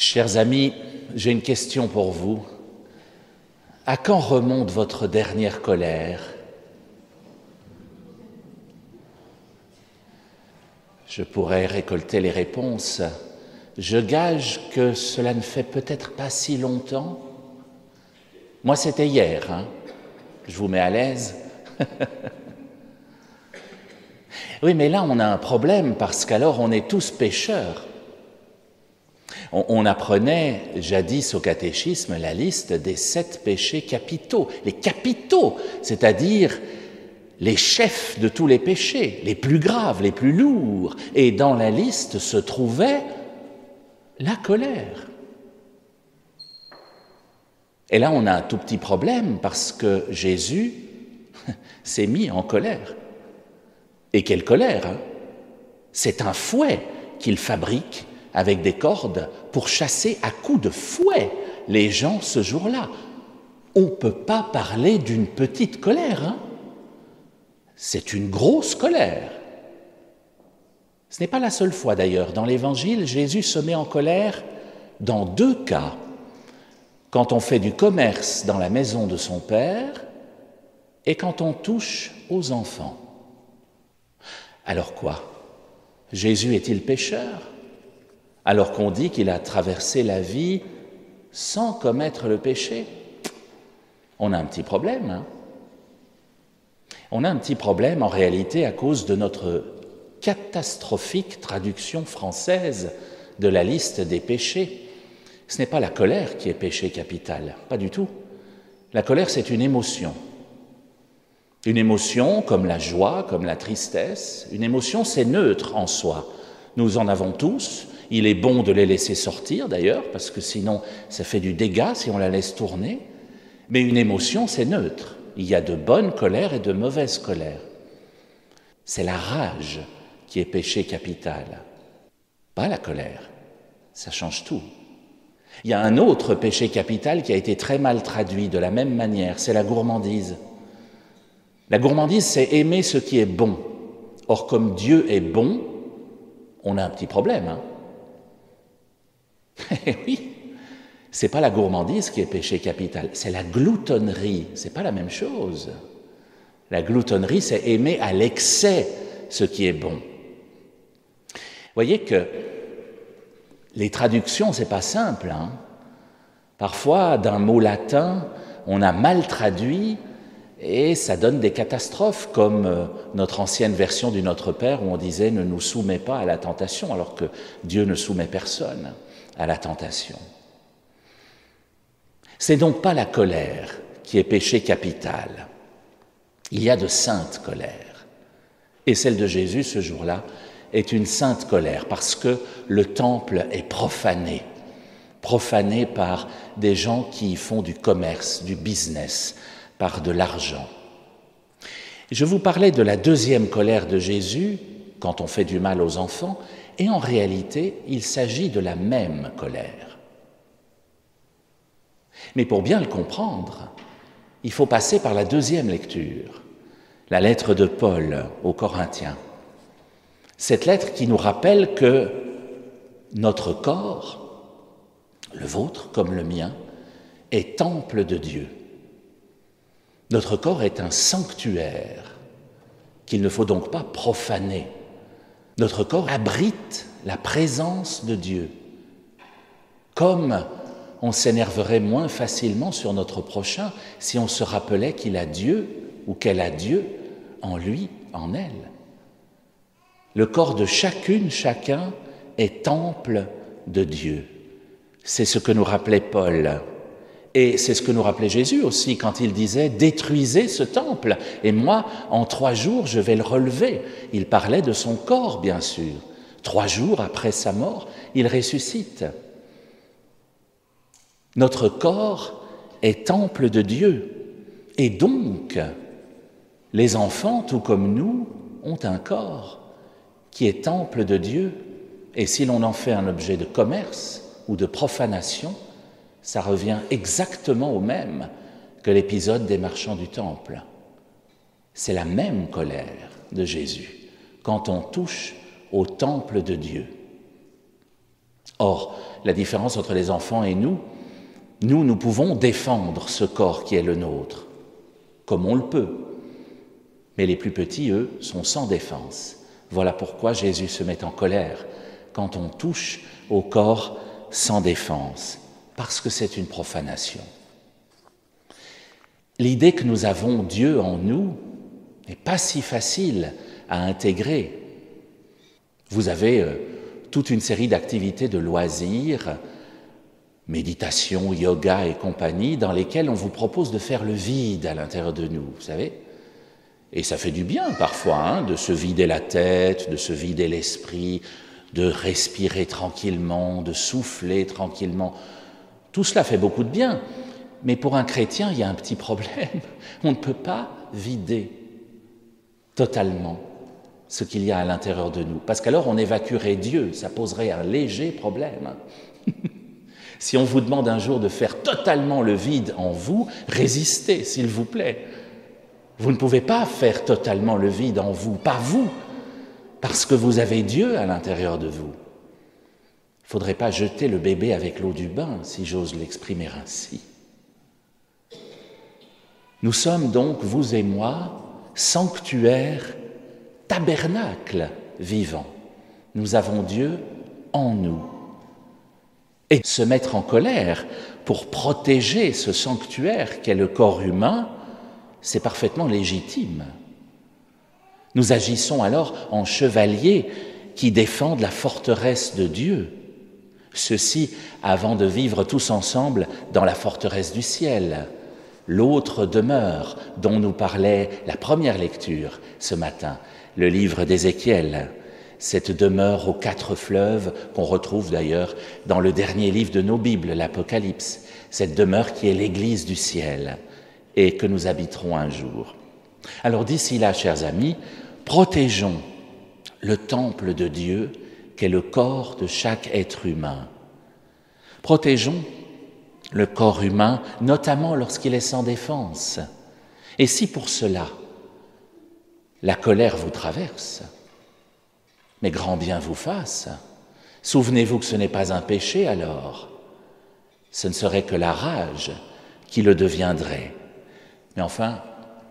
Chers amis, j'ai une question pour vous. À quand remonte votre dernière colère? Je pourrais récolter les réponses. Je gage que cela ne fait peut-être pas si longtemps. Moi, c'était hier, Je vous mets à l'aise. Oui, mais là, on a un problème parce qu'alors on est tous pécheurs. On apprenait jadis au catéchisme la liste des 7 péchés capitaux. Les capitaux, c'est-à-dire les chefs de tous les péchés, les plus graves, les plus lourds. Et dans la liste se trouvait la colère. Et là, on a un tout petit problème parce que Jésus s'est mis en colère. Et quelle colère, C'est un fouet qu'il fabrique avec des cordes pour chasser à coups de fouet les gens ce jour-là. On ne peut pas parler d'une petite colère, C'est une grosse colère. Ce n'est pas la seule fois d'ailleurs. Dans l'Évangile, Jésus se met en colère dans 2 cas. Quand on fait du commerce dans la maison de son Père et quand on touche aux enfants. Alors quoi? Jésus est-il pécheur? Alors qu'on dit qu'il a traversé la vie sans commettre le péché? On a un petit problème, On a un petit problème en réalité à cause de notre catastrophique traduction française de la liste des péchés. Ce n'est pas la colère qui est péché capital, pas du tout. La colère, c'est une émotion. Une émotion comme la joie, comme la tristesse. Une émotion, c'est neutre en soi. Nous en avons tous. Il est bon de les laisser sortir d'ailleurs, parce que sinon ça fait du dégât si on la laisse tourner. Mais une émotion, c'est neutre. Il y a de bonnes colères et de mauvaises colères. C'est la rage qui est péché capital, pas la colère. Ça change tout. Il y a un autre péché capital qui a été très mal traduit de la même manière, c'est la gourmandise. La gourmandise, c'est aimer ce qui est bon. Or, comme Dieu est bon, on a un petit problème. Oui, c'est pas la gourmandise qui est péché capital, c'est la gloutonnerie. C'est pas la même chose. La gloutonnerie, c'est aimer à l'excès ce qui est bon. Vous voyez que les traductions, c'est pas simple. Parfois, d'un mot latin, on a mal traduit et ça donne des catastrophes, comme notre ancienne version du Notre Père où on disait « ne nous soumets pas à la tentation », alors que Dieu ne soumet personne à la tentation. C'est donc pas la colère qui est péché capital. Il y a de saintes colères. Et celle de Jésus, ce jour-là, est une sainte colère parce que le temple est profané par des gens qui font du commerce, du business, par de l'argent. Je vous parlais de la deuxième colère de Jésus, quand on fait du mal aux enfants, et en réalité, il s'agit de la même colère. Mais pour bien le comprendre, il faut passer par la deuxième lecture, la lettre de Paul aux Corinthiens. Cette lettre qui nous rappelle que notre corps, le vôtre comme le mien, est temple de Dieu. Notre corps est un sanctuaire qu'il ne faut donc pas profaner. Notre corps abrite la présence de Dieu. Comme on s'énerverait moins facilement sur notre prochain si on se rappelait qu'il a Dieu ou qu'elle a Dieu en lui, en elle. Le corps de chacune, chacun est temple de Dieu. C'est ce que nous rappelait Paul. Et c'est ce que nous rappelait Jésus aussi quand il disait « Détruisez ce temple, et moi, en 3 jours, je vais le relever. » Il parlait de son corps, bien sûr. 3 jours après sa mort, il ressuscite. Notre corps est temple de Dieu. Et donc, les enfants, tout comme nous, ont un corps qui est temple de Dieu. Et si l'on en fait un objet de commerce ou de profanation, ça revient exactement au même que l'épisode des marchands du temple. C'est la même colère de Jésus quand on touche au temple de Dieu. Or, la différence entre les enfants et nous. Nous pouvons défendre ce corps qui est le nôtre, comme on le peut. Mais les plus petits, eux, sont sans défense. Voilà pourquoi Jésus se met en colère quand on touche au corps sans défense, parce que c'est une profanation. L'idée que nous avons Dieu en nous n'est pas si facile à intégrer. Vous avez toute une série d'activités de loisirs, méditation, yoga et compagnie, dans lesquelles on vous propose de faire le vide à l'intérieur de nous, vous savez. Et ça fait du bien parfois, de se vider la tête, de se vider l'esprit, de respirer tranquillement, de souffler tranquillement. Tout cela fait beaucoup de bien. Mais pour un chrétien, il y a un petit problème. On ne peut pas vider totalement ce qu'il y a à l'intérieur de nous. Parce qu'alors, on évacuerait Dieu. Ça poserait un léger problème. Si on vous demande un jour de faire totalement le vide en vous, résistez, s'il vous plaît. Vous ne pouvez pas faire totalement le vide en vous, pas vous, parce que vous avez Dieu à l'intérieur de vous. Il ne faudrait pas jeter le bébé avec l'eau du bain, si j'ose l'exprimer ainsi. Nous sommes donc, vous et moi, sanctuaires, tabernacles vivants. Nous avons Dieu en nous. Et se mettre en colère pour protéger ce sanctuaire qu'est le corps humain, c'est parfaitement légitime. Nous agissons alors en chevaliers qui défendent la forteresse de Dieu. Ceci avant de vivre tous ensemble dans la forteresse du ciel. L'autre demeure dont nous parlait la première lecture ce matin, le livre d'Ézéchiel. Cette demeure aux 4 fleuves qu'on retrouve d'ailleurs dans le dernier livre de nos Bibles, l'Apocalypse. Cette demeure qui est l'Église du ciel et que nous habiterons un jour. Alors d'ici là, chers amis, protégeons le temple de Dieu qu'est le corps de chaque être humain. Protégeons le corps humain, notamment lorsqu'il est sans défense. Et si pour cela, la colère vous traverse, mais grand bien vous fasse, souvenez-vous que ce n'est pas un péché alors, ce ne serait que la rage qui le deviendrait. Mais enfin,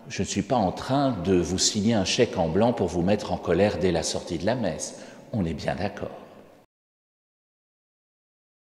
je ne suis pas en train de vous signer un chèque en blanc pour vous mettre en colère dès la sortie de la messe. On est bien d'accord.